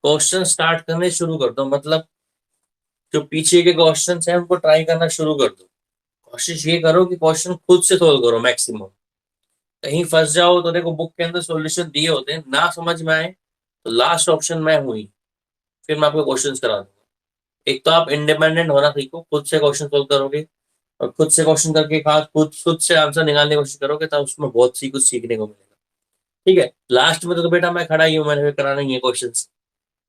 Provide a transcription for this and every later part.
Question start करने शुरू कर दो, मतलब जो पीछे के क्वेश्चन हैं उनको ट्राई करना शुरू कर दो। कोशिश ये करो कि क्वेश्चन खुद से सोल्व करो मैक्सिमम। कहीं फंस जाओ तो देखो बुक के अंदर सॉल्यूशन दिए होते हैं, ना समझ में आए तो लास्ट ऑप्शन मैं हुई, फिर मैं आपको क्वेश्चन करा दूंगा। एक तो आप इंडिपेंडेंट होना सीखो, खुद से क्वेश्चन सोल्व करोगे और खुद से क्वेश्चन करके खास खुद खुद से आंसर निकालने की कोशिश करोगे तो उसमें बहुत सी कुछ सीखने को मिलेगा। ठीक है, लास्ट में तो बेटा मैं खड़ा ही हूँ, मैंने फिर कराना ही है क्वेश्चन।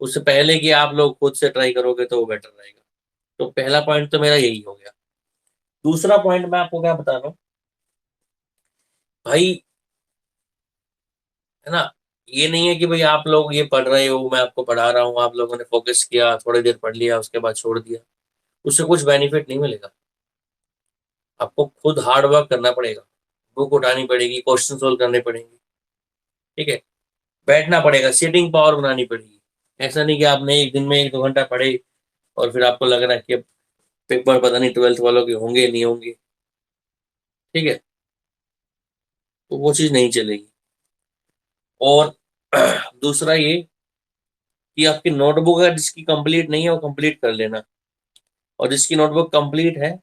उससे पहले कि आप लोग खुद से ट्राई करोगे तो वो बेटर रहेगा। तो पहला पॉइंट तो मेरा यही हो गया। दूसरा पॉइंट मैं आपको क्या बता रहा हूँ भाई, है ना, ये नहीं है कि भाई आप लोग ये पढ़ रहे हो, मैं आपको पढ़ा रहा हूँ, आप लोगों ने फोकस किया, थोड़ी देर पढ़ लिया, उसके बाद छोड़ दिया, उससे कुछ बेनिफिट नहीं मिलेगा। आपको खुद हार्ड वर्क करना पड़ेगा, बुक उठानी पड़ेगी, क्वेश्चन सोल्व करने पड़ेंगे। ठीक है, बैठना पड़ेगा, सीटिंग पावर बनानी पड़ेगी। ऐसा नहीं कि आपने एक दिन में 1-2 घंटा पढ़े और फिर आपको लग रहा है कि अब पेपर पता नहीं 12th वालों के होंगे नहीं होंगे। ठीक है, तो वो चीज नहीं चलेगी। और दूसरा ये कि आपकी नोटबुक है जिसकी कंप्लीट नहीं है वो कंप्लीट कर लेना, और जिसकी नोटबुक कंप्लीट है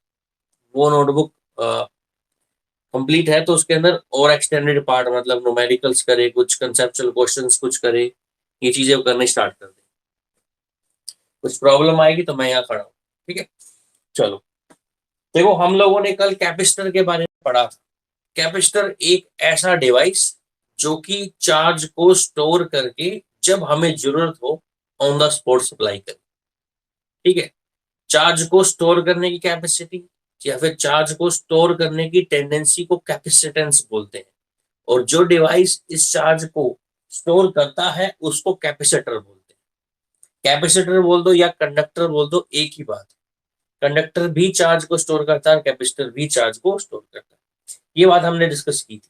वो नोटबुक कंप्लीट है तो उसके अंदर और एक्सटेंडेड पार्ट, मतलब न्यूमेरिकल्स करे, कुछ कंसेप्चुअल क्वेश्चंस कुछ करे, ये चीजें करने स्टार्ट कर दे। कुछ प्रॉब्लम आएगी तो मैं यहाँ खड़ा हूँ। ठीक है, चलो। देखो हम लोगों ने कल कैपेसिटर के बारे में पढ़ा था। कैपेसिटर एक ऐसा डिवाइस जो कि चार्ज को स्टोर करके जब हमें जरूरत हो ऑन द स्पॉट सप्लाई करे। ठीक है, चार्ज को स्टोर करने की कैपेसिटी या फिर चार्ज को स्टोर करने की टेंडेंसी को कैपेसिटेंस बोलते हैं। और जो डिवाइस इस चार्ज को स्टोर करता है उसको कैपेसिटर बोलते हैं। कैपेसिटर बोल दो या कंडक्टर बोल दो, एक ही बात है। कंडक्टर भी चार्ज को स्टोर करता है, कैपेसिटर भी चार्ज को स्टोर करता है। ये बात हमने डिस्कस की थी।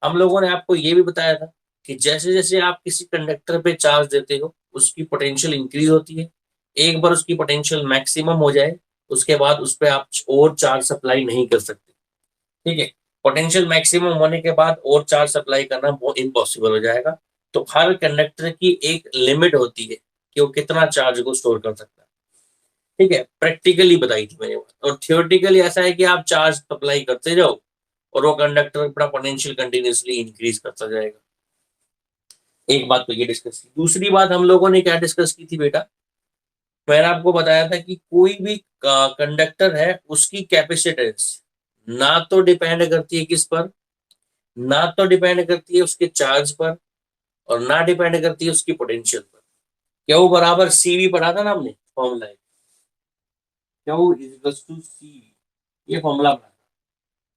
हम लोगों ने आपको ये भी बताया था कि जैसे जैसे आप किसी कंडक्टर पे चार्ज देते हो उसकी पोटेंशियल इंक्रीज होती है। एक बार उसकी पोटेंशियल मैक्सिमम हो जाए उसके बाद उस पर आप और चार्ज सप्लाई नहीं कर सकते। ठीक है, पोटेंशियल मैक्सिमम होने के बाद और चार्ज सप्लाई करना वो इम्पॉसिबल हो जाएगा। तो हर कंडक्टर की एक लिमिट होती है कि वो कितना चार्ज को स्टोर कर सकता है। ठीक है, प्रैक्टिकली बताई थी मैंने बात। और थियोरेटिकली ऐसा है कि आप चार्ज सप्लाई करते जाओ और वो कंडक्टर अपना पोटेंशियल कंटिन्यूसली इंक्रीज करता जाएगा। एक बात तो ये डिस्कस की। दूसरी बात हम लोगों ने क्या डिस्कस की थी बेटा, मैंने आपको बताया था कि कोई भी कंडक्टर है उसकी कैपेसिटेंस ना तो डिपेंड करती है किस पर, ना तो डिपेंड करती है उसके चार्ज पर और ना डिपेंड करती है उसकी पोटेंशियल पर। क्यू बराबर सी वी पढ़ा था ना हमने फॉर्मूला, क्यू इज टू सी, ये फॉर्मूला पढ़ा था।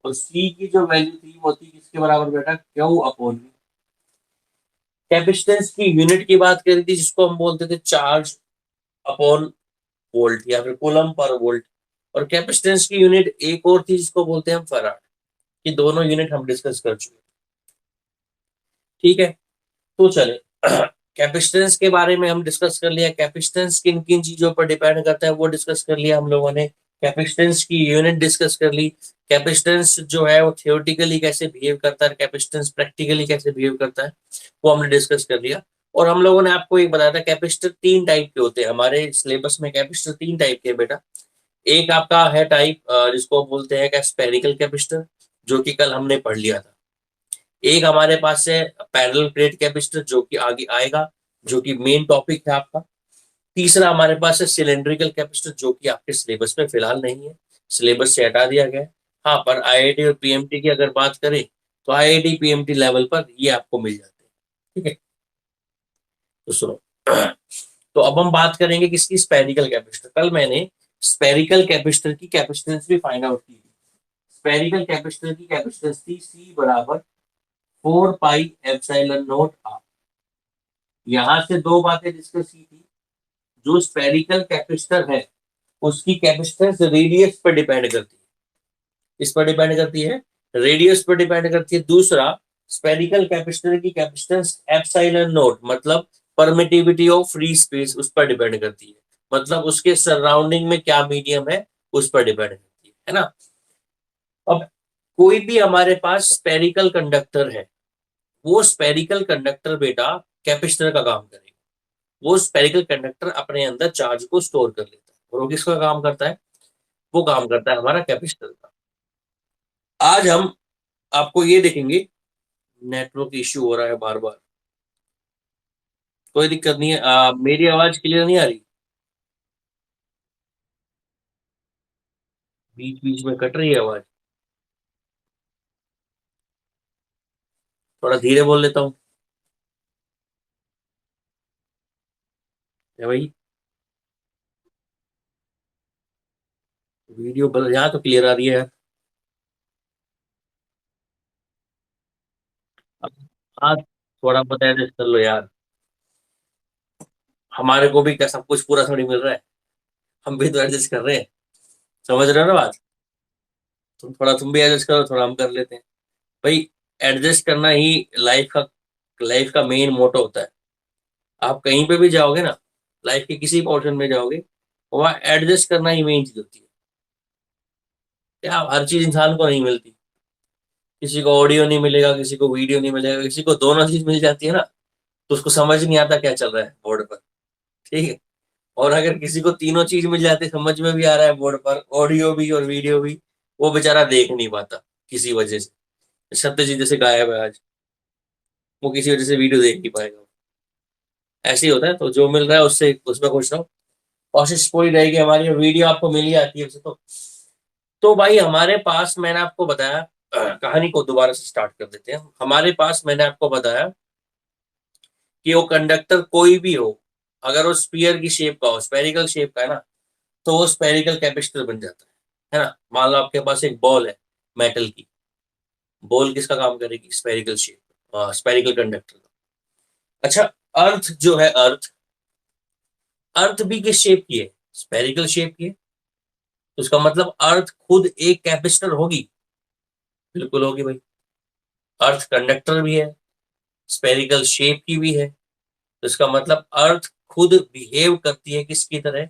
और सी की जो वैल्यू थी वो थी किसके बराबर बेटा, क्यू अपॉन वी। कैपेसिटेंस की यूनिट की बात करी थी जिसको हम बोलते थे चार्ज अपॉन वोल्ट या फिर कूलम पर वोल्ट। और कैपेसिटेंस की यूनिट एक और थी जिसको बोलते हैं हम फराड। ये दोनों यूनिट हम डिस्कस कर चुके हैं। ठीक है, तो चले कैपेसिटेंस के बारे में हम डिस्कस कर लिया, कैपेसिटेंस किन किन चीजों पर डिपेंड करता है वो डिस्कस कर लिया हम लोगों ने। कैपेसिटेंस की यूनिट डिस्कस कर ली। कैपेसिटेंस जो है वो थियोरेटिकली कैसे बिहेव करता है, कैपेसिटेंस प्रैक्टिकली कैसे बिहेव करता है, वो हमने डिस्कस कर लिया। और हम लोगों ने आपको एक बताया था कैपेसिटर 3 टाइप के होते हैं। हमारे सिलेबस में कैपेसिटर 3 टाइप के बेटा। एक आपका है टाइप जिसको बोलते हैं स्पेरिकल कैपेसिटर, जो कि कल हमने पढ़ लिया था। एक हमारे पास है पैरेलल प्लेट कैपेसिटर जो कि आगे आएगा, जो कि मेन टॉपिक है आपका। तीसरा हमारे पास है सिलेंड्रिकल कैपेसिटर जो कि आपके सिलेबस में फिलहाल नहीं है, सिलेबस से हटा दिया गया है। हाँ, पर आईआईटी और पीएमटी की अगर बात करें तो आईआईटी पीएमटी लेवल पर ये आपको मिल जाते हैं। ठीक है, तो सुनो तो अब हम बात करेंगे किसकी, स्पेरिकल कैपेसिटर। कल मैंने स्पेरिकल कैपेसिटर की कैपेसिटेंस भी फाइंड आउट की। स्पेरिकल कैपेसिटर की कैपेसिटेंस थी सी बराबर 4 पाई एप्सिलॉन नॉट आर। यहां से दो बातें डिस्कस की थी। जो स्पेरिकल कैपेसिटर है उसकी कैपेसिटेंस रेडियस पर डिपेंड करती है। इस पर डिपेंड करती है, रेडियस पर डिपेंड करती है। दूसरा, स्पेरिकल कैपेसिटर की कैपेसिटेंस एप्सिलॉन नॉट मतलब परमिटिविटी ऑफ फ्री स्पेस उस पर डिपेंड करती है, मतलब उसके सराउंडिंग में क्या मीडियम है उस पर डिपेंड करती है ना। अब कोई भी हमारे पास स्पेरिकल कंडक्टर है, वो स्पेरिकल कंडक्टर बेटा कैपेसिटर का काम करेगा। वो स्पेरिकल कंडक्टर अपने अंदर चार्ज को स्टोर कर लेता है। और वो किसका काम करता है? वो काम करता है हमारा कैपेसिटर का। आज हम आपको ये देखेंगे, नेटवर्क इश्यू हो रहा है बार बार, कोई दिक्कत नहीं है। मेरी आवाज क्लियर नहीं आ रही? बीच बीच में कट रही है आवाज, थोड़ा धीरे बोल लेता हूँ। है भाई, वीडियो यहाँ तो क्लियर आ रही है यार। हाँ, थोड़ा बहुत एडजस्ट कर लो यार, हमारे को भी क्या सब कुछ पूरा थोड़ी मिल रहा है, हम भी तो एडजस्ट कर रहे हैं। समझ रहे हो ना बात? तुम भी एडजस्ट करो, थोड़ा हम कर लेते हैं भाई। एडजस्ट करना ही लाइफ का मेन मोटो होता है। आप कहीं पे भी जाओगे ना, लाइफ के किसी पोर्शन में जाओगे, वहाँ एडजस्ट करना ही मेन चीज होती है। क्या हर चीज इंसान को नहीं मिलती, किसी को ऑडियो नहीं मिलेगा, किसी को वीडियो नहीं मिलेगा, किसी को दोनों चीज मिल जाती है ना, तो उसको समझ नहीं आता क्या चल रहा है बोर्ड पर। ठीक है। और अगर किसी को तीनों चीज मिल जाती, समझ में भी आ रहा है बोर्ड पर, ऑडियो भी और वीडियो भी, वो बेचारा देख नहीं पाता किसी वजह से। सत्यजीत जैसे गायब है आज, वो किसी वजह से वीडियो देख नहीं पाएगा। ऐसे ही होता है, तो जो मिल रहा है उससे उसमें खुश रहो। कोशिश पूरी रहेगी हमारी, वीडियो आपको मिल ही आती है उसे तो भाई हमारे पास मैंने आपको बताया, कहानी को दोबारा से स्टार्ट कर देते हैं। हमारे पास मैंने आपको बताया कि वो कंडक्टर कोई भी हो, अगर वो स्पीयर की शेप का हो, स्पेरिकल शेप का है ना, तो वो स्पेरिकल कैपेसिटर बन जाता है ना। मान लो आपके पास एक बॉल है मेटल की, बॉल किसका काम करेगी? स्पेरिकल शेप, स्पेरिकल कंडक्टर का। अच्छा, अर्थ जो है, अर्थ भी किस शेप की है? स्पेरिकल शेप की है। तो उसका मतलब अर्थ खुद एक कैपेसिटर होगी? बिल्कुल होगी भाई। अर्थ कंडक्टर भी है, स्पेरिकल शेप की भी है, तो इसका मतलब अर्थ खुद बिहेव करती है किसकी तरह?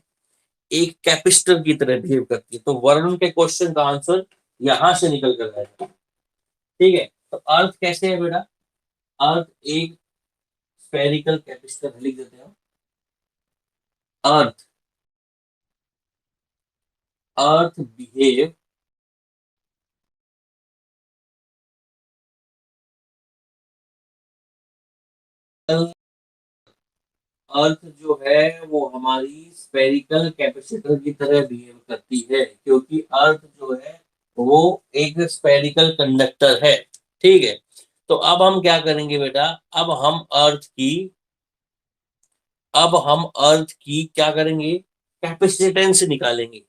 एक कैपेसिटर की तरह बिहेव करती है। तो वरुण के क्वेश्चन का आंसर यहां से निकल कर आएगा। ठीक है, तो अर्थ कैसे है बेटा? अर्थ एक स्पेरिकल कैपेसिटर, लिख देते हैं। अर्थ अर्थ बिहेव अर्थ जो है वो हमारी स्पेरिकल कैपेसिटर की तरह बिहेव करती है, क्योंकि अर्थ जो है वो एक स्पेरिकल कंडक्टर है। ठीक है, तो अब हम क्या करेंगे बेटा? अब हम अर्थ की अब हम अर्थ की क्या करेंगे? कैपेसिटेंस निकालेंगे।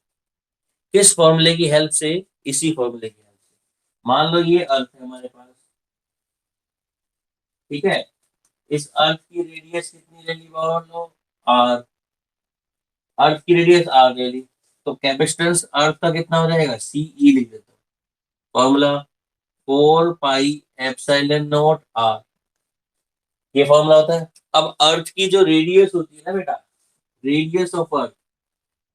किस फॉर्मूले की हेल्प से? इसी फॉर्मूले की हेल्प से। मान लो ये अर्थ है हमारे पास, ठीक है। इस अर्थ की रेडियस कितनी ले ली बाबा लो? आर। अर्थ की रेडियस आर ले ली, तो कैपेसिटेंस अर्थ का कितना हो जाएगा? सी ई लिख देता हूँ। Formula 4 pi epsilon naught r, ये फॉर्मूला होता है। अब अर्थ की जो रेडियस होती है ना बेटा, रेडियस ऑफ अर्थ,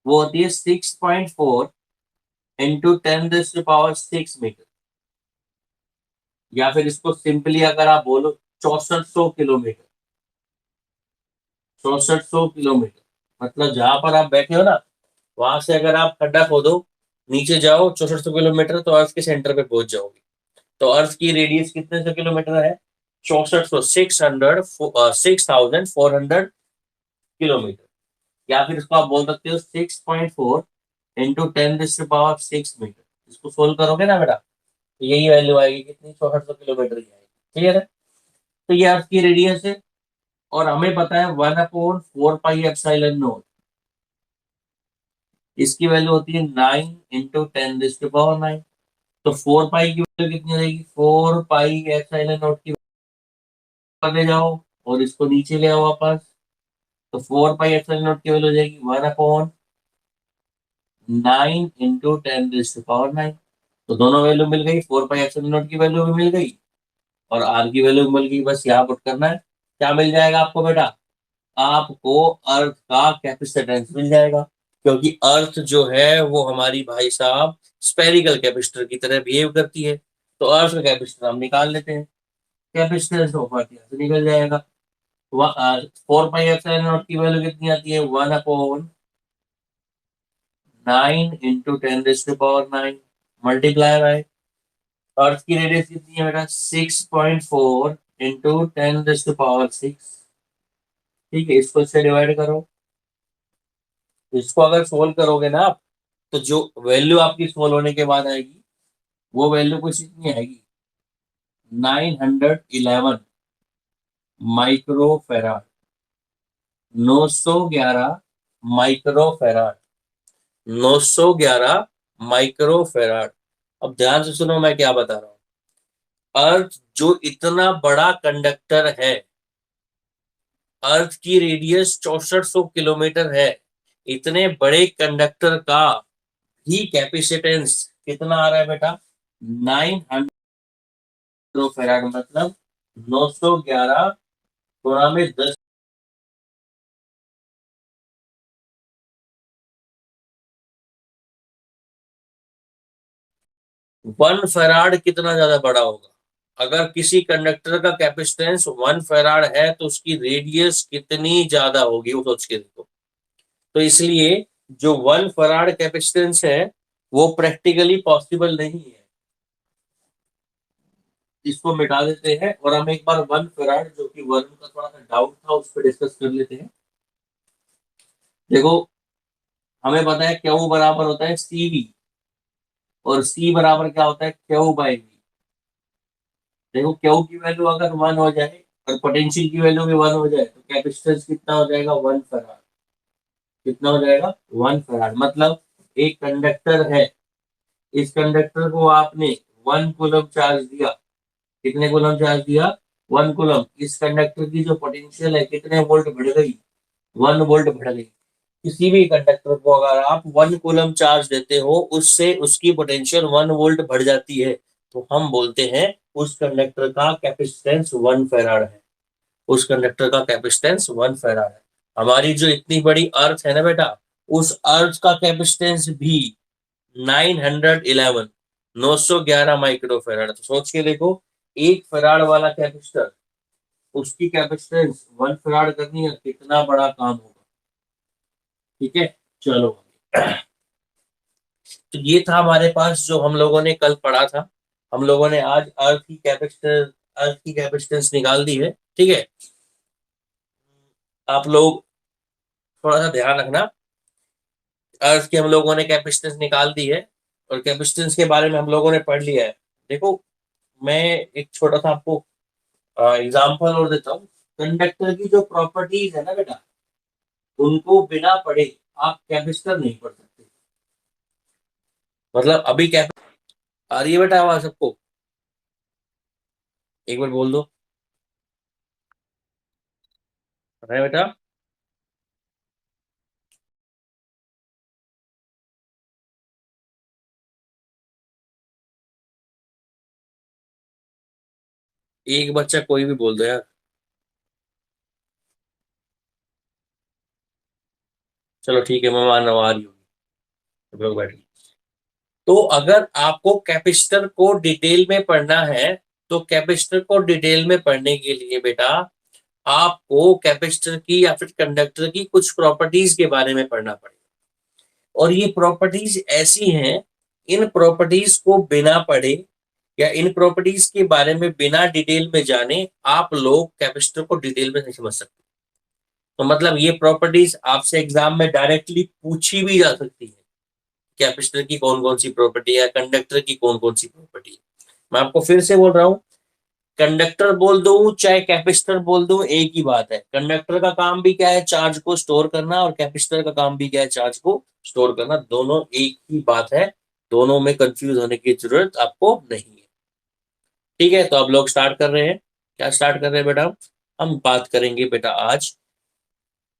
वो होती है 6.4 इंटू 10⁶ या फिर इसको सिंपली अगर आप बोलो 6400 किलोमीटर। 6400 किलोमीटर मतलब जहां पर आप बैठे हो ना, वहां से अगर आप खड्डा खोदो, नीचे जाओ 6400 किलोमीटर, तो अर्थ के सेंटर पे पहुंच जाओगे। तो अर्थ की रेडियस कितने सौ किलोमीटर है? 6400, 6400 किलोमीटर। या फिर इसको आप बोल सकते हो 6.4 इंटू 10⁶मीटर। इसको सोल्व करोगे ना बेटा, तो यही वैल्यू आएगी, कितनी? 6400 किलोमीटर ही आएगी। क्लियर है? तो ये अर्थ की रेडियस है, और हमें पता है 1/4 पाई एप्सिलॉन नॉट, इसकी वैल्यू होती है 9 इंटू 10⁹ तो 4 पाई की वैल्यू कितनी रहेगी? 4 पाई एप्सिलॉन नॉट की वैल्यू ले जाओ, और इसको नीचे ले आओ वापस, तो 4 पाई एप्सिलॉन नॉट की वैल्यू हो जाएगी 1/9 इंटू 10⁹ तो दोनों वैल्यू मिल गई, 4 पाई एप्सिलॉन नॉट की वैल्यू भी मिल गई और आर की वैल्यू मिल गई। बस यहाँ पुट करना है, क्या मिल जाएगा आपको बेटा? आपको अर्थ का कैपेसिटेंस मिल जाएगा, क्योंकि अर्थ जो है वो हमारी भाई साहब स्पेरिकल कैपेसिटर की तरह बिहेव करती है। तो अर्थ का कैपेसिटर हम निकाल लेते हैं, कैपेसिटेंस ऑफ अर्थ यहाँ से निकल जाएगा। 4 पाई एप्सिलॉन नॉट की वैल्यू कितनी आती है? 1/9 × 10⁻⁹ मल्टीप्लाई बाय अर्थ की रेडियस कितनी है बेटा? 6.4 × 10⁻⁶। ठीक है, इसको इससे डिवाइड करो। इसको अगर सोल्व करोगे ना आप, तो जो वैल्यू आपकी सोल्व होने के बाद आएगी, वो वैल्यू कुछ इतनी आएगी, 911 माइक्रोफेराड। 911 माइक्रोफेराड। 911 माइक्रोफेराड। अब ध्यान से सुनो मैं क्या बता रहा हूं। अर्थ जो इतना बड़ा कंडक्टर है, अर्थ की रेडियस 6400 किलोमीटर है, इतने बड़े कंडक्टर का ही कैपेसिटेंस कितना आ रहा है बेटा? 900 माइक्रोफेराड। मतलब 911 गुणा में 10। 1 फैराड कितना ज्यादा बड़ा होगा? अगर किसी कंडक्टर का कैपेसिटेंस 1 फैराड है तो उसकी रेडियस कितनी ज्यादा होगी, वो सोच के देखो। तो इसलिए जो 1 फराड कैपेसिटेंस है वो प्रैक्टिकली पॉसिबल नहीं है। इसको मिटा देते हैं और हम एक बार 1 फराड, जो कि वर्म का थोड़ा सा डाउट था, उस पर डिस्कस कर लेते हैं। देखो, हमें पता है क्यू बराबर होता है सीवी, और सी बराबर क्या होता है? Q by v. देखो, क्यू की वैल्यू अगर 1 हो जाए और पोटेंशियल की वैल्यू भी 1 हो जाए तो कैपेसिटेंस कितना हो जाएगा? 1 फराड। कितना हो जाएगा? 1 फराड। मतलब एक कंडक्टर है, इस कंडक्टर को आपने 1 कूलम चार्ज दिया। कितने कूलम चार्ज दिया? 1 कूलम। इस कंडक्टर की जो पोटेंशियल है कितने वोल्ट बढ़ गई? 1 वोल्ट बढ़ गई। किसी भी कंडक्टर को अगर आप 1 कूलम चार्ज देते हो, उससे उसकी पोटेंशियल 1 वोल्ट बढ़ जाती है, तो हम बोलते हैं उस कंडक्टर का कैपेसिटेंस 1 फैराड है। उस कंडक्टर का कैपेसिटेंस 1 फैराड है। हमारी जो इतनी बड़ी अर्थ है ना बेटा, उस अर्थ का कैपेसिटेंस भी 911 911 माइक्रोफेराड। तो सोच के देखो, 1 फराड वाला कैपेसिटर, उसकी कैपेसिटेंस 1 फराड करनी है, कितना बड़ा काम होगा। ठीक है, चलो। तो ये था हमारे पास जो हम लोगों ने कल पढ़ा था। हम लोगों ने आज अर्थ की कैपेसिटेंस निकाल दी है। ठीक है, आप लोग थोड़ा सा ध्यान रखना। अर्थ की हम लोगों ने कैपेसिटेंस निकाल दी है, और कैपेसिटेंस के बारे में हम लोगों ने पढ़ लिया है। देखो, मैं एक छोटा सा आपको एग्जाम्पल और देता हूँ। कंडक्टर की जो प्रॉपर्टीज है ना बेटा, उनको बिना पढ़े आप कैपेसिटर नहीं पढ़ सकते। मतलब अभी कैप आ रही है बेटा आवाज सबको? एक बार बोल दो। है बेटा? एक बच्चा कोई भी बोल दो यार। चलो ठीक है, मैं मान रहा हूँ आ रही होगी। सब लोग बैठ गए। तो अगर आपको कैपेसिटर को डिटेल में पढ़ना है, तो कैपेसिटर को डिटेल में पढ़ने के लिए बेटा आपको कैपेसिटर की या फिर कंडक्टर की कुछ प्रॉपर्टीज के बारे में पढ़ना पड़ेगा। और ये प्रॉपर्टीज ऐसी हैं, इन प्रॉपर्टीज को बिना पढ़े या इन प्रॉपर्टीज के बारे में बिना डिटेल में जाने आप लोग कैपेसिटर को डिटेल में नहीं समझ सकते। तो मतलब ये प्रॉपर्टीज आपसे एग्जाम में डायरेक्टली पूछी भी जा सकती है। कैपेसिटर की कौन कौन सी प्रॉपर्टी है, कंडक्टर की कौन कौन सी प्रॉपर्टी है। मैं आपको फिर से बोल रहा हूँ, कंडक्टर बोल दूं चाहे कैपेसिटर बोल दूं, एक ही बात है। कंडक्टर का काम भी क्या है? चार्ज को स्टोर करना। और कैपेसिटर का काम भी क्या है? चार्ज को स्टोर करना। दोनों एक ही बात है। दोनों में कंफ्यूज होने की जरूरत आपको नहीं है। ठीक है, तो अब लोग स्टार्ट कर रहे हैं। क्या स्टार्ट कर रहे हैं बेटा? हम बात करेंगे बेटा आज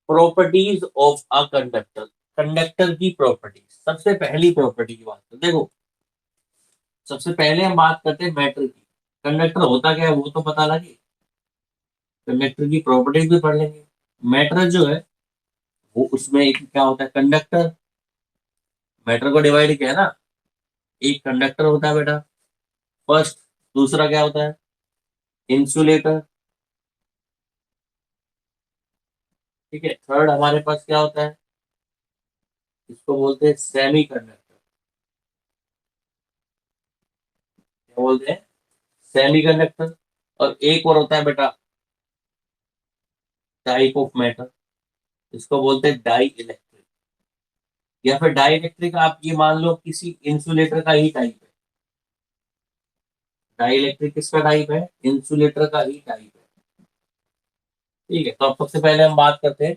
properties of a conductor. Conductor की प्रॉपर्टीज। सबसे पहली प्रॉपर्टी की बात करते देखो, सबसे पहले हम बात करते हैं मैटर की। कंडक्टर होता क्या है वो तो पता लगे, कंडक्टर की प्रॉपर्टीज भी पढ़ लेंगे। मैटर जो है वो, उसमें एक क्या होता है? कंडक्टर। मैटर को डिवाइड किया है ना, एक कंडक्टर होता है बेटा फर्स्ट। दूसरा क्या होता है? इंसुलेटर। ठीक है, थर्ड हमारे पास क्या होता है, इसको बोलते हैं सेमी कंडक्टर। क्या बोलते हैं, सेमी कंडक्टर। और एक और होता है बेटा टाइप ऑफ मेटल, इसको बोलते हैं डाई इलेक्ट्रिक। या फिर डाई इलेक्ट्रिक आप ये मान लो किसी इंसुलेटर का ही टाइप है। डाई इलेक्ट्रिक किसका टाइप है, इंसुलेटर का ही टाइप है। ठीक है, तो अब सबसे पहले हम बात करते हैं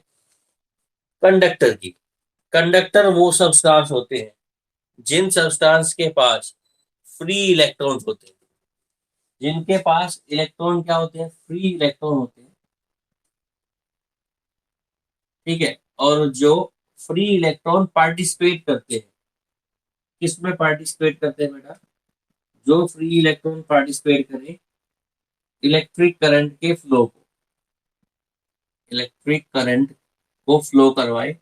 कंडक्टर की। कंडक्टर वो सब्सटेंस होते हैं जिन सब्सटेंस के पास फ्री इलेक्ट्रॉन्स होते हैं, जिनके पास इलेक्ट्रॉन क्या होते हैं, फ्री इलेक्ट्रॉन होते हैं। ठीक है, और जो फ्री इलेक्ट्रॉन पार्टिसिपेट करते हैं, किसमें पार्टिसिपेट करते हैं बेटा, जो फ्री इलेक्ट्रॉन पार्टिसिपेट करें इलेक्ट्रिक करंट के फ्लो को, इलेक्ट्रिक करंट को फ्लो करवाए।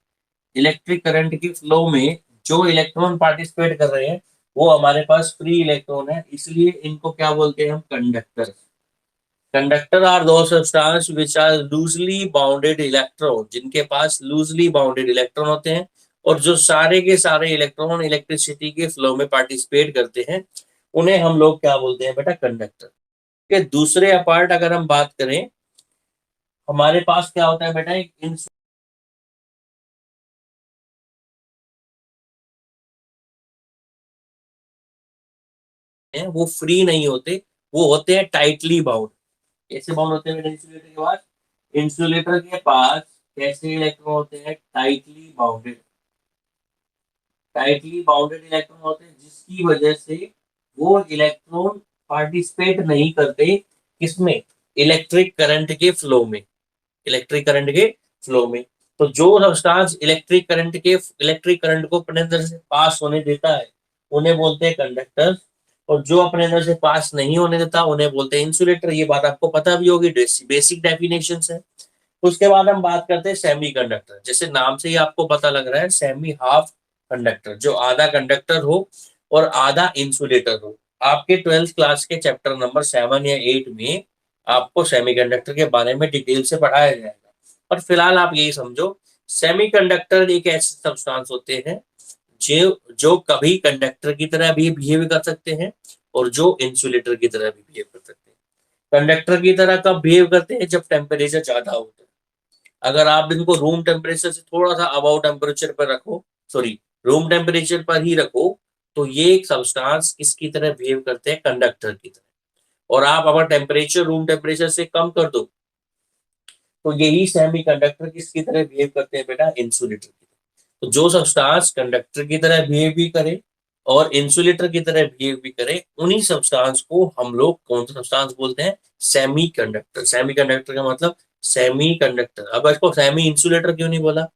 इलेक्ट्रिक करंट के फ्लो में जो इलेक्ट्रॉन पार्टिसिपेट कर रहे हैं वो हमारे पास फ्री इलेक्ट्रॉन है, इसलिए इनको क्या बोलते हैं हम, कंडक्टर। कंडक्टर आर दो substance which are loosely bounded electron, जिनके पास लूजली बाउंडेड इलेक्ट्रॉन होते हैं और जो सारे के सारे इलेक्ट्रॉन इलेक्ट्रिसिटी के फ्लो में पार्टिसिपेट करते हैं, उन्हें हम लोग क्या बोलते हैं बेटा, कंडक्टर। के दूसरे अपार्ट अगर हम बात करें, हमारे पास क्या होता है बेटा, एक है वो फ्री नहीं होते, वो होते हैं टाइटली बाउंड। कैसे बाउंड होते हैं इंसुलेटर के पास, इंसुलेटर के पास कैसे इलेक्ट्रॉन होते हैं, tightly bounded. Tightly bounded electron होते हैं जिसकी वजह से वो इलेक्ट्रॉन पार्टिसिपेट नहीं करते किसमें, इलेक्ट्रिक करंट के फ्लो में, इलेक्ट्रिक करंट के फ्लो में। तो जो सब्सटेंस इलेक्ट्रिक करंट को अपने अंदर से पास होने देता है उन्हें बोलते हैं कंडक्टर, और जो अपने अंदर से पास नहीं होने देता उन्हें बोलते हैं इंसुलेटर। ये बात आपको पता भी होगी, बेसिक डेफिनेशन है। उसके बाद हम बात करते हैं सेमी कंडक्टर। जैसे नाम से ही आपको पता लग रहा है, सेमी हाफ कंडक्टर, जो आधा कंडक्टर हो और आधा इंसुलेटर हो। आपके 12th क्लास के चैप्टर नंबर 7 या 8 में आपको सेमीकंडक्टर के बारे में डिटेल से पढ़ाया जाएगा। और फिलहाल आप यही समझो, सेमीकंडक्टर एक ऐसे सब्सटेंस होते हैं जो जो कभी कंडक्टर की तरह भी बिहेव कर सकते हैं और जो इंसुलेटर की तरह भी बिहेव कर सकते हैं। कंडक्टर की तरह कब बिहेव करते हैं, जब टेम्परेचर ज्यादा होता है। अगर आप इनको रूम टेम्परेचर से थोड़ा सा अबाउ टेम्परेचर पर रखो, सॉरी, रूम टेम्परेचर पर ही रखो, तो ये एक सब्सटेंस किसकी तरह बिहेव करते हैं, कंडक्टर की तरह। और आप अगर टेम्परेचर रूम टेम्परेचर से कम कर दो तो यही सेमी कंडक्टर किसकी तरह बिहेव करते हैं बेटा, इंसुलेटर की तरह। तो जो सब्सटेंस कंडक्टर की तरह बिहेव भी करे और इंसुलेटर की तरह बिहेव भी करे, उन्हीं सब्सटेंस को हम लोग कौन सा सब्सटेंस बोलते हैं, सेमी कंडक्टर। सेमी कंडक्टर का मतलब सेमी कंडक्टर। अब इसको सेमी इंसुलेटर क्यों नहीं बोला,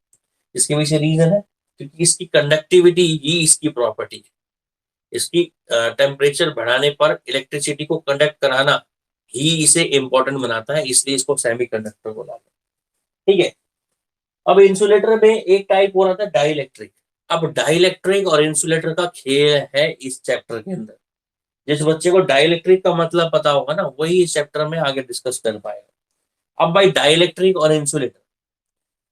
इसके पीछे रीजन है, क्योंकि इसकी कंडक्टिविटी ही इसकी प्रॉपर्टी है। इसकी टेम्परेचर बढ़ाने पर इलेक्ट्रिसिटी को कंडक्ट कराना ही इसे इंपॉर्टेंट बनाता है, इसलिए इसको सेमी कंडक्टर बोला जाता है। ठीक है, अब इंसुलेटर में एक टाइप हो रहा था डाइलेक्ट्रिक। अब डाइलेक्ट्रिक और इंसुलेटर का खेल है इस चैप्टर के अंदर। जिस बच्चे को डाइलेक्ट्रिक का मतलब पता होगा ना, वही इस चैप्टर में आगे डिस्कस कर पाएगा। अब भाई डाइलेक्ट्रिक और इंसुलेटर,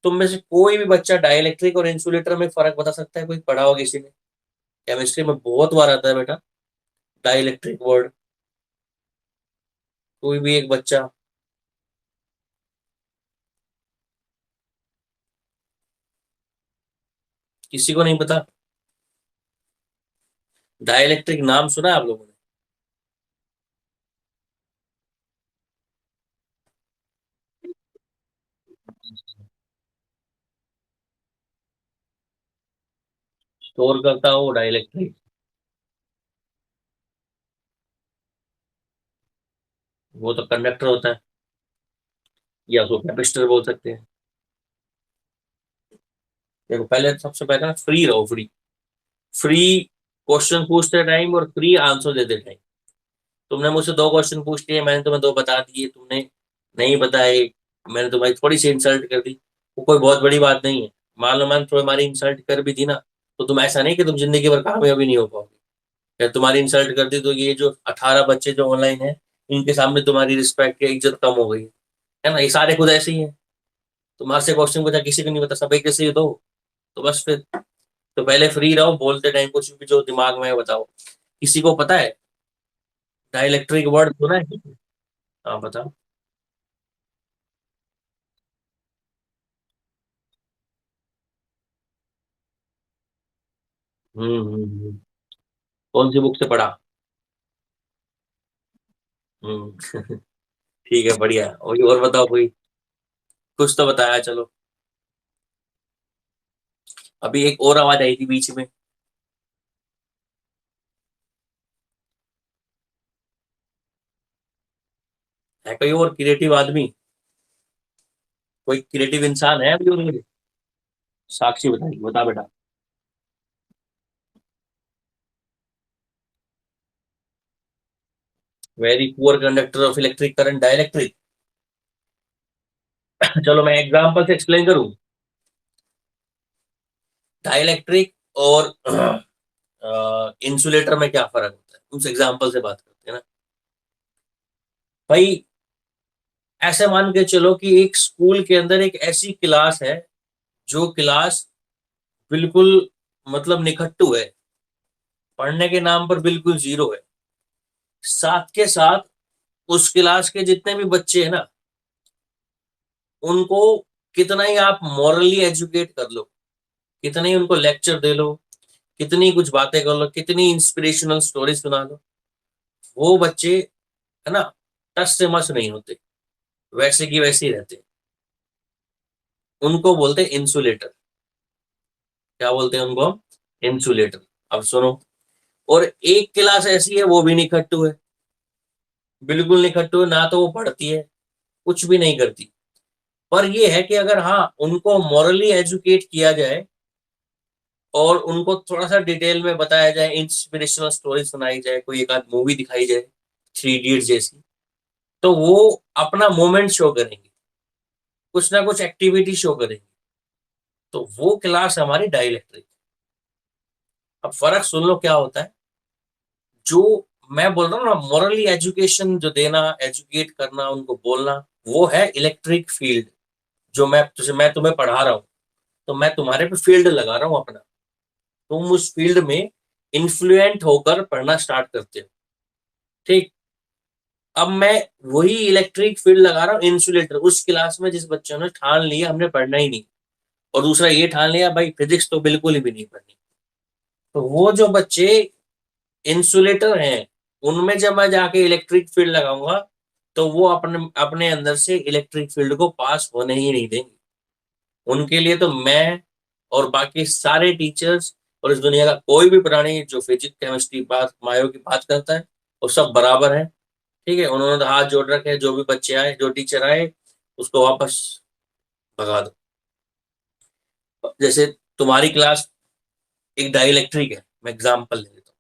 तुम में से कोई भी बच्चा डाइलेक्ट्रिक और इंसुलेटर में फर्क बता सकता है, कोई पढ़ा होगा किसी ने, केमिस्ट्री में बहुत बार आता है बेटा डाइलेक्ट्रिक वर्ड। कोई भी एक बच्चा, किसी को नहीं पता, डाइलेक्ट्रिक नाम सुना है आप लोगों ने, स्टोर करता हो डाइलेक्ट्रिक, वो तो कंडक्टर होता है, या उसको कैपेसिटर बोल सकते हैं। देखो पहले, सबसे पहले ना फ्री रहो, फ्री फ्री क्वेश्चन पूछते टाइम और फ्री आंसर देते टाइम। तुमने मुझसे 2 क्वेश्चन पूछ लिए, मैंने तुम्हें 2 बता दिए, तुमने नहीं बताए, मैंने तुम्हारी थोड़ी सी इंसल्ट कर दी, वो कोई बहुत बड़ी बात नहीं है। मान लो मैंने तुम्हारी इंसल्ट कर भी दी ना, तो तुम ऐसा नहीं कि तुम जिंदगी भर कामयाबी नहीं हो पाओगे। या तुम्हारी इंसल्ट कर दी तो ये जो 18 बच्चे जो ऑनलाइन है, इनके सामने तुम्हारी रिस्पेक्ट या इज्जत कम हो गई है ना, ये सारे खुद ऐसे ही है। तुम्हारे से क्वेश्चन पूछा, किसी को नहीं पता, सब एक जैसे ही तो बस फिर तो पहले फ्री रहो, बोलते टाइम कुछ भी जो दिमाग में है बताओ। किसी को पता है डाइलेक्ट्रिक वर्ड सुना है? हाँ बताओ। कौन सी बुक से पढ़ा? हम्म। ठीक है, बढ़िया। और बताओ कोई, कुछ तो बताया चलो। अभी एक और आवाज आई थी बीच में। है कोई और क्रिएटिव आदमी? कोई क्रिएटिव इंसान है अभी और? साक्षी बताएगी, बता बेटा। Very poor conductor of electric current, dielectric. चलो मैं एग्जांपल से एक्सप्लेन करूं। डाइलेक्ट्रिक और इंसुलेटर में क्या फर्क होता है, उस एग्जांपल से बात करते हैं ना भाई। ऐसे मान के चलो कि एक स्कूल के अंदर एक ऐसी क्लास है जो क्लास बिल्कुल मतलब निखट्टू है, पढ़ने के नाम पर बिल्कुल जीरो है। साथ के साथ उस क्लास के जितने भी बच्चे हैं ना, उनको कितना ही आप मॉरली एजुकेट कर लो, कितना ही उनको लेक्चर दे लो, कितनी कुछ बातें कर लो, कितनी इंस्पिरेशनल स्टोरी सुना लो, वो बच्चे है ना टस से मस नहीं होते, वैसे की वैसे ही रहते हैं। उनको बोलते हैं इंसुलेटर। क्या बोलते हैं उनको? इंसुलेटर। अब सुनो, और एक क्लास ऐसी है वो भी निखट्टू है, बिल्कुल निखट्टू है, ना तो वो पढ़ती है, कुछ भी नहीं करती। पर ये है कि अगर हाँ उनको मॉरली एजुकेट किया जाए और उनको थोड़ा सा डिटेल में बताया जाए, इंस्पिरेशनल स्टोरी सुनाई जाए, कोई एक आध मूवी दिखाई जाए, थ्री इडियट्स जैसी, तो वो अपना मोमेंट शो करेंगे, कुछ ना कुछ एक्टिविटी शो करेंगे। तो वो क्लास हमारी डाइलेक्ट्रिक। अब फर्क सुन लो क्या होता है। जो मैं बोल रहा हूँ ना, मॉरली एजुकेशन जो देना, एजुकेट करना, उनको बोलना, वो है इलेक्ट्रिक फील्ड। जो मैं तुम्हें पढ़ा रहा हूँ, तो मैं तुम्हारे पे फील्ड लगा रहा हूँ अपना, तुम उस फील्ड में इन्फ्लुएंट होकर पढ़ना स्टार्ट करते हो। ठीक। अब मैं वही इलेक्ट्रिक फील्ड लगा रहा हूँ इंसुलेटर उस क्लास में जिस बच्चों ने ठान लिया हमने पढ़ना ही नहीं, और दूसरा ये ठान लिया भाई फिजिक्स तो बिल्कुल भी नहीं पढ़नी। तो वो जो बच्चे इंसुलेटर हैं, उनमें जब मैं जाके इलेक्ट्रिक फील्ड लगाऊंगा, तो वो अपने अपने अंदर से इलेक्ट्रिक फील्ड को पास होने ही नहीं देंगे। उनके लिए तो मैं और बाकी सारे टीचर्स और इस दुनिया का कोई भी प्राणी जो फिजिक्स केमिस्ट्री बात मायो की बात करता है, वो सब बराबर है। ठीक है, उन्होंने तो हाथ जोड़ रखे हैं, जो भी बच्चे आए, जो टीचर आए, उसको वापस भगा दो। जैसे तुम्हारी क्लास एक डाइलेक्ट्रिक है, मैं एग्जाम्पल ले लेता हूँ।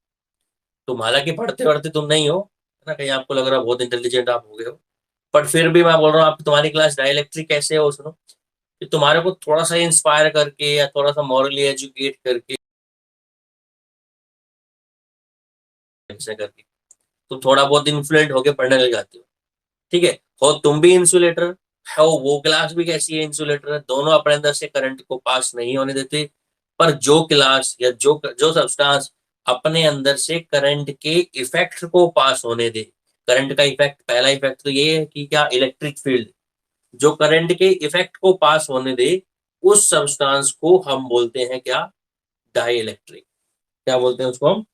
तुम हालांकि पढ़ते पढ़ते तुम नहीं हो, है ना, कहीं आपको लग रहा है बहुत इंटेलिजेंट आप हो गए हो, बट फिर भी मैं बोल रहा हूँ आप, तुम्हारी क्लास डाइलेक्ट्रिक कैसे हो सुनो। कि तुम्हारे को थोड़ा सा इंस्पायर करके या थोड़ा सा मॉरली एजुकेट करके, ऐसे करके तुम थोड़ा बहुत इन्फ्लुएंट होके पढ़ने लग जाते हो। ठीक है, हो तुम भी इंसुलेटर, हो वो क्लास भी कैसी है, इंसुलेटर है, दोनों अपने अंदर से करंट को पास नहीं होने देते। पर जो क्लास या जो जो सब्सटेंस अपने अंदर से करंट के इफेक्ट को पास होने दे, करंट का इफेक्ट, पहला इफेक्ट तो ये है कि क्या, इलेक्ट्रिक फील्ड, जो करंट के इफेक्ट को पास होने दे, उस सब्सटेंस को हम बोलते हैं क्या, डाई इलेक्ट्रिक। क्या बोलते हैं उसको हम?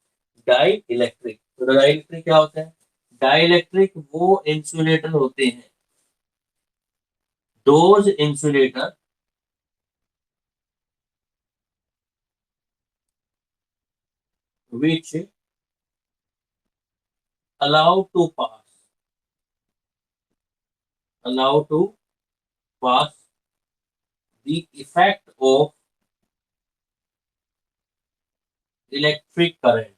Dielectric. तो डाई इलेक्ट्रिक क्या होता है? डाई इलेक्ट्रिक वो इंसुलेटर होते हैं, those insulator which allow to pass allow to pass the effect of electric current,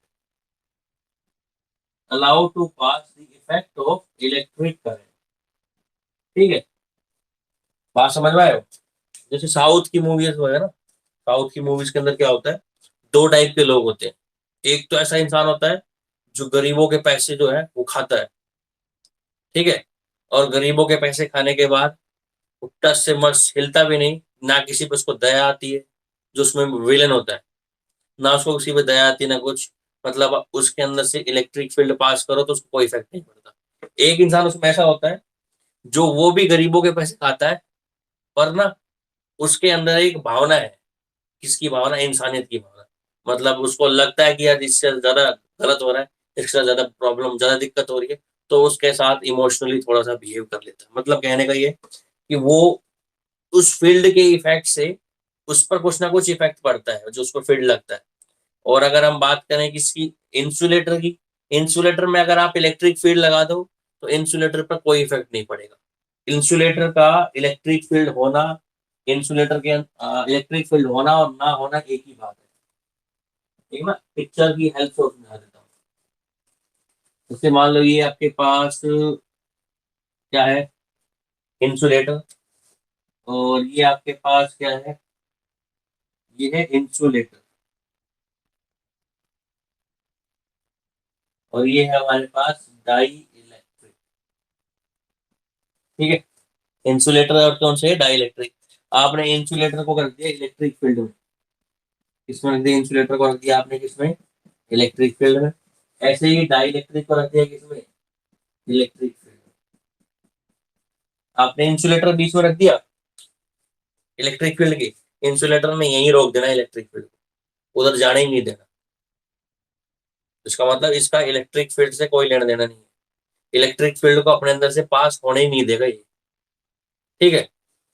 allow to pass the effect of electric current। ठीक है, बात समझ में आयो? जैसे साउथ की मूवीज वगैरह, साउथ की मूवीज के अंदर क्या होता है, दो टाइप के लोग होते हैं। एक तो ऐसा इंसान होता है जो गरीबों के पैसे जो है वो खाता है। ठीक है, और गरीबों के पैसे खाने के बाद वो टस से मस हिलता भी नहीं, ना किसी पे उसको दया आती है, जो उसमें विलन होता है, ना उसको किसी पे दया आती है ना कुछ। मतलब उसके अंदर से इलेक्ट्रिक फील्ड पास करो तो उसको कोई इफेक्ट नहीं पड़ता। एक इंसान उसमें ऐसा होता है जो वो भी गरीबों के पैसे खाता है, पर ना उसके अंदर एक भावना है। किसकी भावना? इंसानियत की भावना। मतलब उसको लगता है कि यार इससे ज्यादा गलत हो रहा है, इससे ज्यादा प्रॉब्लम, ज्यादा दिक्कत हो रही है, तो उसके साथ इमोशनली थोड़ा सा बिहेव कर लेता है। मतलब कहने का ये कि वो उस फील्ड के इफेक्ट से उस पर कुछ ना कुछ इफेक्ट पड़ता है जो उसको फील्ड लगता है। और अगर हम बात करें किसकी? इंसुलेटर की। इंसुलेटर में अगर आप इलेक्ट्रिक फील्ड लगा दो तो इंसुलेटर पर कोई इफेक्ट नहीं पड़ेगा। इंसुलेटर का इलेक्ट्रिक फील्ड होना, इंसुलेटर के इलेक्ट्रिक फील्ड होना और ना होना एक ही बात है। ठीक है ना? पिक्चर की हेल्प से समझा देता हूँ। जैसे मान लो ये आपके पास क्या है? इंसुलेटर। और ये आपके पास क्या है? ये है इंसुलेटर। और ये है हमारे पास डाई इलेक्ट्रिक। ठीक है। इंसुलेटर और कौन से? Die electric. आपने इंसुलेटर को कर दिया इलेक्ट्रिक फील्ड में, किसमें रख दिया? इंसुलेटर को रख दिया आपने किसमें? इलेक्ट्रिक फील्ड में। ऐसे ही डाई इलेक्ट्रिक को रख दिया किसमें? इलेक्ट्रिक फील्ड में। आपने इंसुलेटर बीच में रख दिया इलेक्ट्रिक फील्ड की, इंसुलेटर में यहीं रोक देना इलेक्ट्रिक फील्ड को, उधर जाने ही नहीं देना। इसका मतलब इसका इलेक्ट्रिक फील्ड से कोई लेना देना नहीं है, इलेक्ट्रिक फील्ड को अपने अंदर से पास होने ही नहीं देगा ये। ठीक है।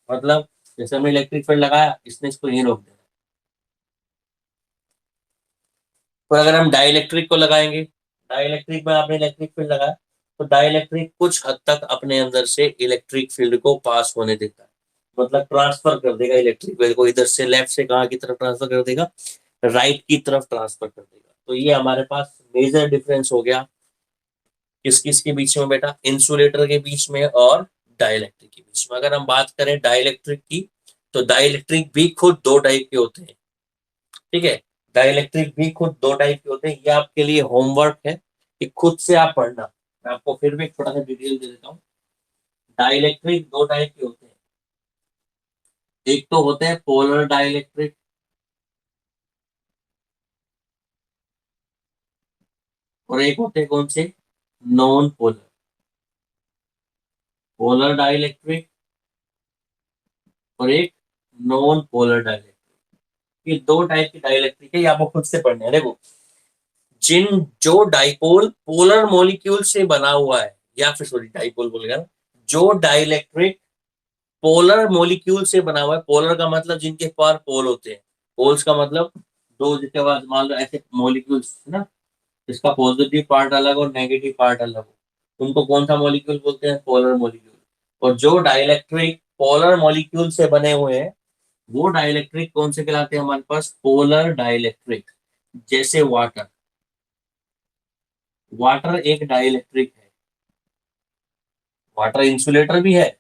मतलब जैसे हमने इलेक्ट्रिक फील्ड लगाया, इसने इसको यहीं रोक देना। तो अगर हम डाइलेक्ट्रिक को लगाएंगे, डाइलेक्ट्रिक में आपने इलेक्ट्रिक फील्ड लगाया, तो डाइलेक्ट्रिक कुछ हद तक अपने अंदर से इलेक्ट्रिक फील्ड को पास होने देता है। मतलब ट्रांसफर कर देगा इलेक्ट्रिक फील्ड को, इधर से लेफ्ट से कहाँ की तरफ ट्रांसफर कर देगा? राइट की तरफ ट्रांसफर कर देगा। तो ये हमारे पास मेजर डिफरेंस हो गया किस किस के बीच में बेटा? इंसुलेटर के बीच में और डाइलेक्ट्रिक के बीच में। अगर हम बात करें डाइलेक्ट्रिक की, तो डाइलेक्ट्रिक भी खुद दो टाइप के होते हैं। ठीक है। डाइलेक्ट्रिक भी खुद दो टाइप के होते हैं। ये आपके लिए होमवर्क है कि खुद से आप पढ़ना। मैं आपको फिर भी थोड़ा सा डिटेल दे देता हूँ। डाइलेक्ट्रिक दो टाइप के होते हैं। एक तो होते हैं पोलर डाइलेक्ट्रिक, और एक होते हैं कौन से? Non polar. पोलर डाइलेक्ट्रिक और एक नॉन पोलर डाइलेक्ट्रिक। ये दो टाइप की डाइलेक्ट्रिक है, ये आपको खुद से पढ़ना है। देखो, जिन जो डाइपोल पोलर मॉलिक्यूल से बना हुआ है, या फिर सॉरी डाइपोल बोल गया ना, जो डाइलेक्ट्रिक पोलर मॉलिक्यूल से बना हुआ है। पोलर का मतलब जिनके पार पोल होते हैं। पोल्स का मतलब दो जिसके पास मान लो ऐसे मॉलिक्यूल्स है ना, जिसका पॉजिटिव पार्ट अलग और नेगेटिव पार्ट अलग हो, उनको कौन सा मॉलिक्यूल बोलते हैं? Polar molecule. और जो डाइलेक्ट्रिक पोलर मॉलिक्यूल से बने हुए हैं, वो डाइलेक्ट्रिक कौन से कहलाते हैं हमारे पास? Polar dielectric. जैसे वाटर, वाटर एक डाइलेक्ट्रिक है। वाटर इंसुलेटर भी है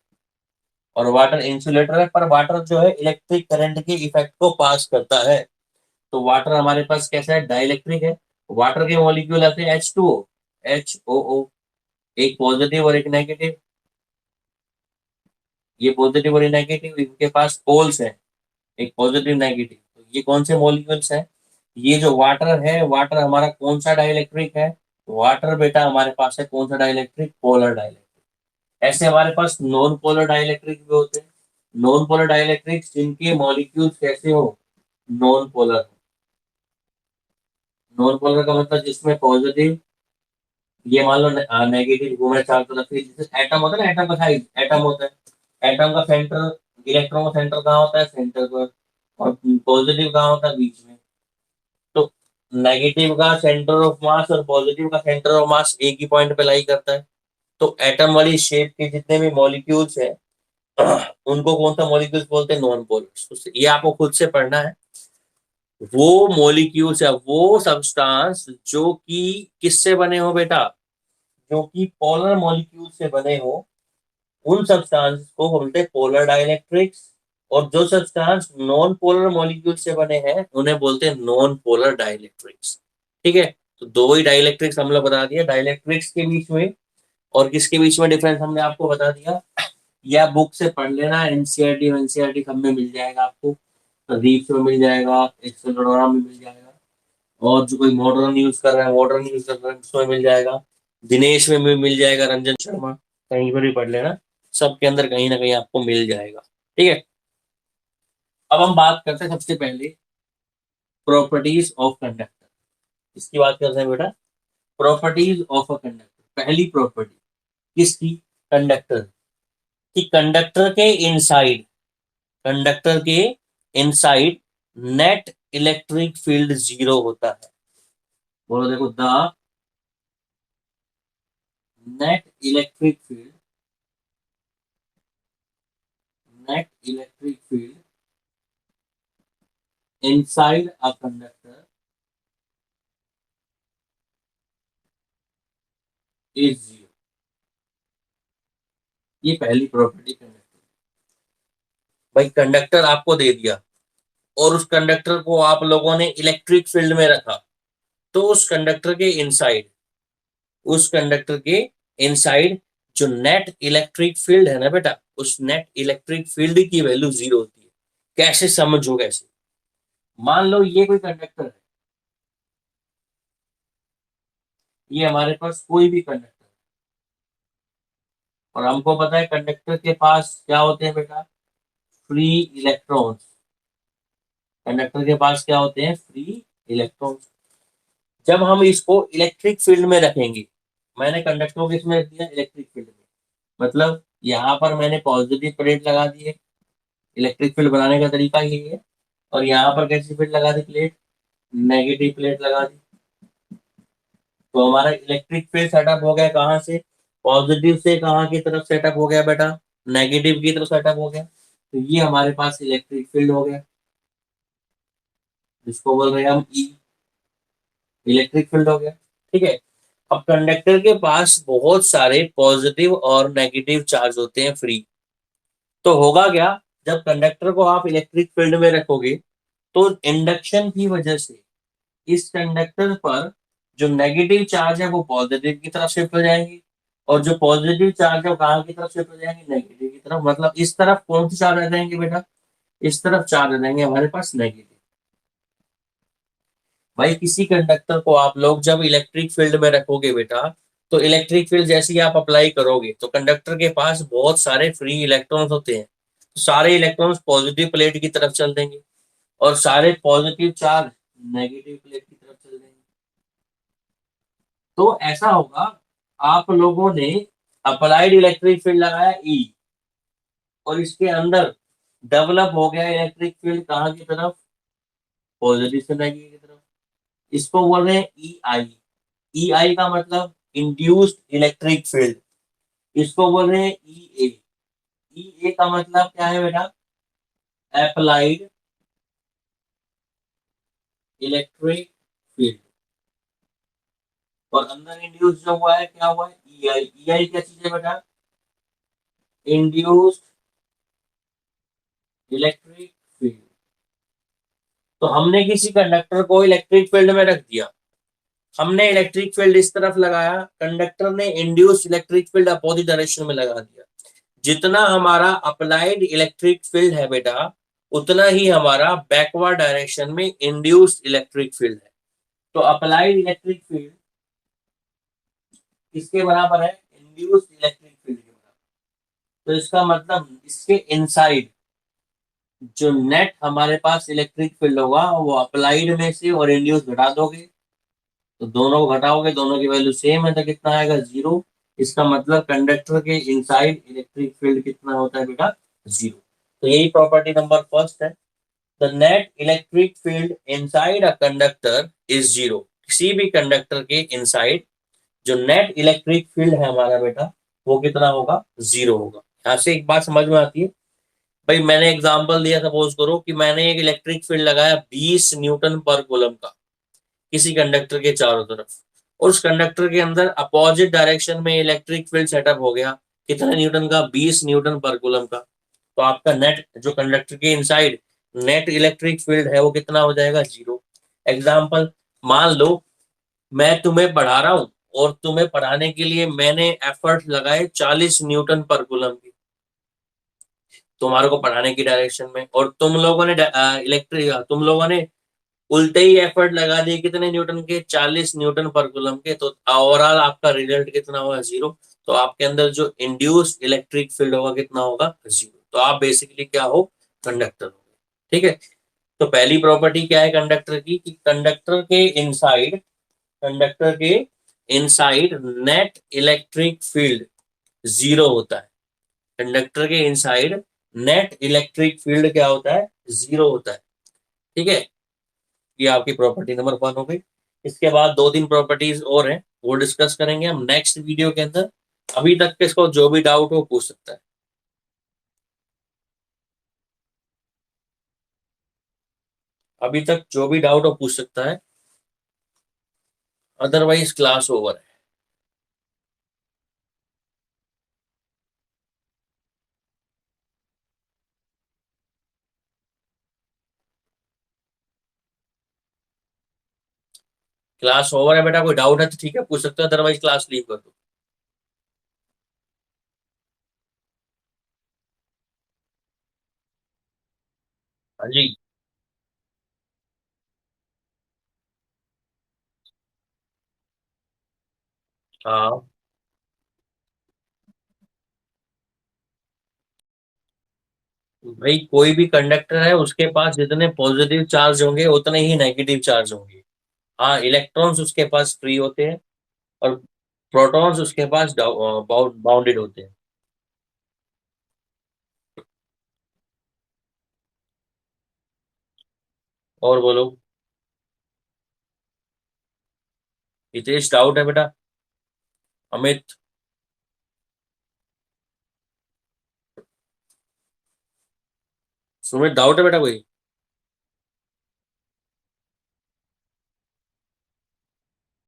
और वाटर इंसुलेटर है, पर वाटर जो है इलेक्ट्रिक करंट के इफेक्ट को पास करता है। तो वाटर हमारे पास कैसा है? डाइलेक्ट्रिक है। वाटर के मॉलिक्यूल आते हैं H2O, HOO, एक पॉजिटिव और एक नेगेटिव। ये पॉजिटिव और ये नेगेटिव, इनके पास पोल्स हैं, एक पॉजिटिव नेगेटिव। तो ये कौन से मॉलिक्यूल्स हैं? ये जो वाटर है, वाटर हमारा कौन सा डाइलेक्ट्रिक है? वाटर बेटा हमारे पास है कौन सा डाइलेक्ट्रिक? Polar dielectric. ऐसे हमारे पास नॉन पोलर डाइलेक्ट्रिक भी होते हैं। नॉन पोलर डाइलेक्ट्रिक जिनके मॉलिक्यूल्स कैसे हो? Non polar. नॉन पोलर का मतलब जिसमें पॉजिटिव, ये मान लो नेगेटिव घूम रहा है चारों तरफ से। जैसे एटम होता है ना, एटम का साइज एटम होता है। एटम का सेंटर, इलेक्ट्रॉन का सेंटर कहाँ होता है? सेंटर पर। और पॉजिटिव कहाँ होता है? बीच में। तो नेगेटिव का सेंटर ऑफ मास और पॉजिटिव का सेंटर ऑफ मास एक ही पॉइंट पे लाई करता है। तो एटम वाली शेप के जितने भी मॉलिक्यूल्स हैं उनको कौन सा मॉलिक्यूल्स बोलते हैं? Non polar. तो ये आपको खुद से पढ़ना है। वो मॉलिक्यूल्स है, वो सब्सटेंस जो कि किससे बने हो बेटा? जो कि पोलर मॉलिक्यूल से बने हो, उन सब्सटेंस को बोलते हैं पोलर डाइलेक्ट्रिक्स। और जो सब्सटेंस नॉन पोलर मॉलिक्यूल से बने हैं उन्हें बोलते हैं नॉन पोलर डाइलेक्ट्रिक्स। ठीक है। तो दो ही डाइलेक्ट्रिक्स हम लोग बता दिया। डाइलेक्ट्रिक्स के बीच में और किसके बीच में डिफरेंस हमने आपको बता दिया? या बुक से पढ़ लेना, एनसीईआरटी एनसीईआरटी सब में मिल जाएगा आपको, रीप्स में मिल जाएगा, एक्सेलरोड़ा में मिल जाएगा, और जो कोई मॉडर्न यूज कर रहा है मॉडर्न यूज कर रहा है उसमें मिल जाएगा, दिनेश में भी मिल जाएगा, रंजन शर्मा, कहीं पर भी पढ़ लेना, सबके अंदर कहीं ना कहीं आपको मिल जाएगा। ठीक है, अब हम बात करते हैं सबसे पहले प्रॉपर्टीज ऑफ कंडक्टर। इसकी बात करते हैं बेटा, प्रॉपर्टीज ऑफ अ कंडक्टर। पहली प्रॉपर्टी किसकी? कंडक्टर कि कंडक्टर के इनसाइड, कंडक्टर के inside net electric field zero होता है। बोलो देखो, the net electric field, net electric field inside a conductor is zero. ये पहली प्रॉपर्टी कंडक्टर। भाई कंडक्टर आपको दे दिया और उस कंडक्टर को आप लोगों ने इलेक्ट्रिक फील्ड में रखा, तो उस कंडक्टर के इनसाइड, उस कंडक्टर के इनसाइड जो नेट इलेक्ट्रिक फील्ड है ना बेटा, उस नेट इलेक्ट्रिक फील्ड की वैल्यू जीरो होती है। कैसे समझो? कैसे? मान लो ये कोई कंडक्टर है, ये हमारे पास कोई भी कंडक्टर, और हमको पता है कंडक्टर के पास क्या होते हैं बेटा? Free electrons. कंडक्टर के पास क्या होते हैं? Free electrons. जब हम इसको इलेक्ट्रिक फील्ड में रखेंगे, मैंने कंडक्टर को किसमें रख दिया? इलेक्ट्रिक फील्ड में। मतलब यहाँ पर मैंने पॉजिटिव प्लेट लगा दी है, इलेक्ट्रिक फील्ड बनाने का तरीका यही है। और यहाँ पर कैसी प्लेट लगा दी? प्लेट नेगेटिव प्लेट लगा दी। तो हमारा इलेक्ट्रिक फील्ड सेटअप हो गया कहाँ से? पॉजिटिव से कहाँ की तरफ सेटअप हो गया बेटा? नेगेटिव की तरफ सेटअप हो गया। तो ये हमारे पास इलेक्ट्रिक फील्ड हो गया, जिसको बोल रहे हैं हम ई, इलेक्ट्रिक फील्ड हो गया। ठीक है, अब कंडक्टर के पास बहुत सारे पॉजिटिव और नेगेटिव चार्ज होते हैं फ्री। तो होगा क्या? जब कंडक्टर को आप इलेक्ट्रिक फील्ड में रखोगे, तो इंडक्शन की वजह से इस कंडक्टर पर जो नेगेटिव चार्ज है वो पॉजिटिव की तरफ शिफ्ट हो जाएंगे, और जो पॉजिटिव चार्ज है वो कहाँ की तरफ शिफ्ट हो जाएंगे? नेगेटिव की तरफ। मतलब इस तरफ कौन सी चार्ज आ जाएंगे बेटा? इस तरफ चार्ज आ जाएंगे हमारे पास नेगेटिव। भाई किसी कंडक्टर को आप लोग जब इलेक्ट्रिक फील्ड में रखोगे बेटा, तो इलेक्ट्रिक फील्ड जैसे ही आप अप्लाई करोगे, तो कंडक्टर के पास बहुत सारे फ्री इलेक्ट्रॉन्स होते हैं, तो सारे इलेक्ट्रॉन्स पॉजिटिव प्लेट की तरफ चल देंगे, और सारे पॉजिटिव चार्ज नेगेटिव प्लेट की तरफ चल देंगे। तो ऐसा होगा, आप लोगों ने अप्लाइड इलेक्ट्रिक फील्ड लगाया ई, और इसके अंदर डेवलप हो गया इलेक्ट्रिक फील्ड कहाँ की तरफ? पॉजिटिव से नेगेटिव की तरफ। इसको बोल रहे हैं ई आई। ई आई का मतलब इंड्यूस्ड इलेक्ट्रिक फील्ड। इसको बोल रहे हैं ई ए। ई ए का मतलब क्या है बेटा? Applied electric field. और अंदर इंड्यूस जो हुआ है क्या हुआ है? ई आई। ई आई क्या चीज है बेटा? Induced electric field. तो हमने किसी कंडक्टर को इलेक्ट्रिक फील्ड में रख दिया, हमने इलेक्ट्रिक फील्ड इस तरफ लगाया, कंडक्टर ने induce electric field opposite direction में लगा दिया। जितना हमारा अप्लाइड इलेक्ट्रिक फील्ड है बेटा, उतना ही हमारा बैकवर्ड डायरेक्शन में इंड्यूस्ड इलेक्ट्रिक फील्ड है। तो अप्लाइड इलेक्ट्रिक फील्ड किसके बराबर है? इंड्यूस्ड इलेक्ट्रिक फील्ड के बराबर। तो इसका मतलब इसके इनसाइड जो नेट हमारे पास इलेक्ट्रिक फील्ड होगा, वो अप्लाइड में से और इंड्यूस घटा दोगे, तो दोनों को घटाओगे, दोनों की वैल्यू सेम है, तो कितना आएगा? जीरो। इसका मतलब कंडक्टर के इनसाइड इलेक्ट्रिक फील्ड कितना होता है बेटा? जीरो। तो यही प्रॉपर्टी नंबर फर्स्ट है, the net electric field inside a conductor is zero. किसी भी कंडक्टर के इनसाइड जो नेट इलेक्ट्रिक फील्ड है हमारा बेटा, वो कितना होगा? जीरो होगा। यहाँ से एक बात समझ में आती है? भाई मैंने एग्जांपल दिया, सपोज करो कि मैंने एक इलेक्ट्रिक फील्ड लगाया 20 न्यूटन पर कूलम का किसी कंडक्टर के चारों तरफ, और उस कंडक्टर के अंदर अपोजिट डायरेक्शन में इलेक्ट्रिक फील्ड सेटअप हो गया, कितना न्यूटन का? 20 न्यूटन पर कूलम का। तो आपका नेट जो कंडक्टर के इनसाइड नेट इलेक्ट्रिक फील्ड है वो कितना हो जाएगा? जीरो। एग्जाम्पल, मान लो मैं तुम्हें पढ़ा रहा हूं, और तुम्हें पढ़ाने के लिए मैंने एफर्ट लगाए 40 न्यूटन पर कूलम की, तुम्हारे को पढ़ाने की डायरेक्शन में, और तुम लोगों ने उल्टे ही एफर्ट लगा दिए कितने न्यूटन के, 40 न्यूटन पर कूलम के, तो ओवरऑल आपका रिजल्ट कितना होगा, जीरो। तो आपके अंदर जो इंड्यूस्ड इलेक्ट्रिक फील्ड होगा कितना होगा, जीरो। तो आप बेसिकली क्या हो, कंडक्टर हो। ठीक है। तो पहली प्रॉपर्टी क्या है कंडक्टर की, कि कंडक्टर के inside net electric field zero होता है। कंडक्टर के इनसाइड नेट इलेक्ट्रिक फील्ड क्या होता है, जीरो होता है। ठीक है। ये आपकी प्रॉपर्टी नंबर 1 हो गई। इसके बाद दो तीन प्रॉपर्टीज और हैं, वो डिस्कस करेंगे हम नेक्स्ट वीडियो के अंदर। अभी तक किसको जो भी डाउट हो पूछ सकता है। अभी तक जो भी डाउट हो पूछ सकता है, अदरवाइज क्लास ओवर है। क्लास ओवर है बेटा, कोई डाउट है तो ठीक है पूछ सकते हो, अदरवाइज क्लास लीव कर दो। हाँ जी। हाँ भाई, कोई भी कंडक्टर है उसके पास जितने पॉजिटिव चार्ज होंगे उतने ही नेगेटिव चार्ज होंगे। हाँ, इलेक्ट्रॉन्स उसके पास फ्री होते हैं, और प्रोटॉन्स उसके पास बाउंडेड होते हैं। और बोलो। हितेश डाउट है बेटा। अमित। सुमित डाउट है बेटा कोई।